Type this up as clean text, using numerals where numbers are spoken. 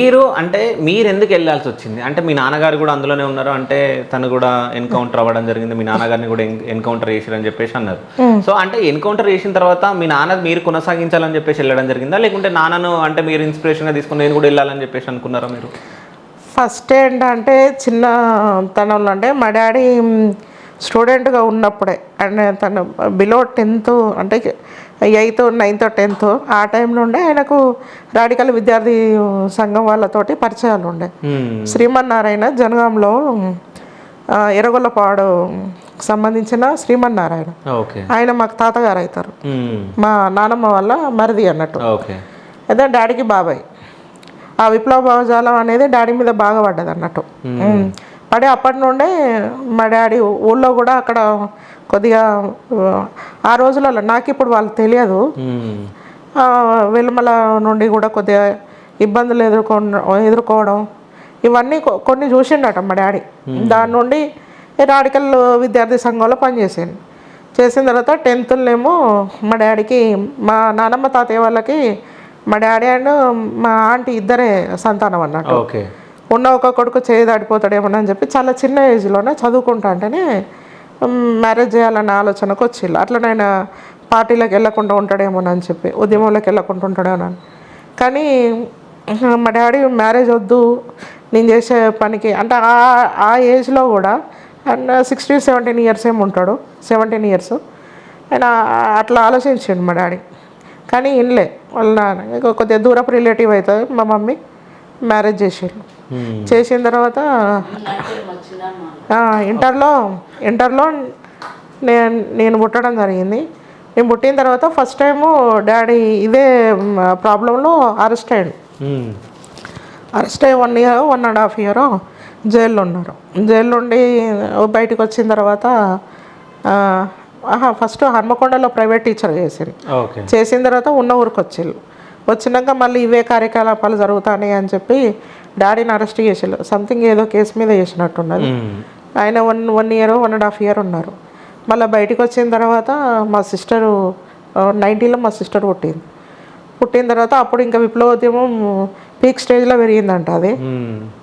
మీరు అంటే మీరు ఎందుకు వెళ్ళాల్సి వచ్చింది? అంటే మీ నాన్నగారు కూడా అందులోనే ఉన్నారు. అంటే తను కూడా ఎన్‌కౌంటర్ అవ్వడం జరిగింది. మీ నాన్నగారిని కూడా ఎన్‌కౌంటర్ చేసిర్రని చెప్పేసి అన్నారు. సో, అంటే ఎన్‌కౌంటర్ చేసిన తర్వాత మీ నాన్న మీరు కొనసాగించాలని చెప్పేసి వెళ్ళడం జరిగిందా? లేకుంటే నాన్నను అంటే మీరు ఇన్స్‌పిరేషన్‌గా తీసుకొని నేను కూడా వెళ్ళాలని చెప్పేసి అనుకున్నారా మీరు? ఫస్ట్ ఏంటంటే చిన్నతనంలో అంటే మా డాడీ స్టూడెంట్గా ఉన్నప్పుడే అండ్ తను బిలో 10th అంటే 8th 9th 10th ఆ టైం నుండే ఆయనకు రాడికల్ విద్యార్థి సంఘం వాళ్ళతోటి పరిచయాలు ఉండే. హ్మ్. శ్రీమన్నారాయణ జనగాంలో ఎర్రగొల్లపాడు సంబంధించిన శ్రీమన్నారాయణ ఓకే. ఆయన మాకు తాతగారు అవుతారు. హ్మ్. మా నానమ్మ వల్ల మరిది అన్నట్టు. ఓకే. అయితే డాడీకి బాబాయ్. ఆ విప్లవ భావజాలం అనేది డాడీ మీద బాగా పడ్డది అన్నట్టు. పడి అప్పటి నుండే మా డాడీ ఊళ్ళో కూడా అక్కడ కొద్దిగా ఆ రోజులలో నాకు ఇప్పుడు వాళ్ళకి తెలియదు. హ్మ్. వెలుమల నుండి కూడా కొద్దిగా ఇబ్బందులు ఎదుర్కోవడం ఇవన్నీ కొన్ని చూసిండట మా డాడీ. దాని నుండి రాడికల్ విద్యార్థి సంఘంలో పనిచేసాను. చేసిన తర్వాత 10th మా డాడీకి మా నానమ్మ తాతయ్య వాళ్ళకి మా డాడీ అండ్ మా ఆంటీ ఇద్దరే సంతానం అన్నట్టు. ఓకే. ఉన్న ఒక కొడుకు చేయి దాటిపోతాడేమోనని చెప్పి చాలా చిన్న ఏజ్లోనే చదువుకుంటా అంటేనే మ్యారేజ్ చేయాలన్న ఆలోచనకు వచ్చిళ్ళు. అట్లా నేను పార్టీలకు వెళ్ళకుండా ఉంటాడేమోనని చెప్పి ఉద్యమంలోకి వెళ్ళకుండా ఉంటాడేమోనని. కానీ మా డాడీ మ్యారేజ్ వద్దు నేను చేసే పనికి అంటే ఆ ఏజ్లో కూడా అండ్ 16 17 ఇయర్స్ ఏమి ఉంటాడు 17 ఇయర్స్ ఆయన అట్లా ఆలోచించిండు మా డాడీ. కానీ ఇన్లే వాళ్ళ నాన్న కొద్దిగా దూరపు రిలేటివ్ అవుతుంది మా మమ్మీ మ్యారేజ్ చేసారు. చేసిన తర్వాత ఇంటర్లో నేను పుట్టడం జరిగింది. నేను పుట్టిన తర్వాత ఫస్ట్ టైము డాడీ ఇదే ప్రాబ్లంలో అరెస్ట్ అయ్యాడు. అరెస్ట్ అయ్యి 1 year 1.5 year జైల్లో ఉన్నారు. జైలు నుండి బయటకు వచ్చిన తర్వాత ఫస్ట్ హన్మకొండలో ప్రైవేట్ టీచర్ చేసారు. చేసిన తర్వాత ఉన్న ఊరికి వచ్చినాక మళ్ళీ ఇవే కార్యకలాపాలు జరుగుతాయి అని చెప్పి డాడీని అరెస్ట్ చేసారు. సంథింగ్ ఏదో కేసు మీద చేసినట్టున్నది. ఆయన 1 year 1.5 year ఉన్నారు. మళ్ళీ బయటకు వచ్చిన తర్వాత మా సిస్టరు 90లో మా సిస్టర్ పుట్టిన తర్వాత అప్పుడు ఇంకా విప్లవోద్యమం పీక్ స్టేజ్లో పెరిగిందంట అది.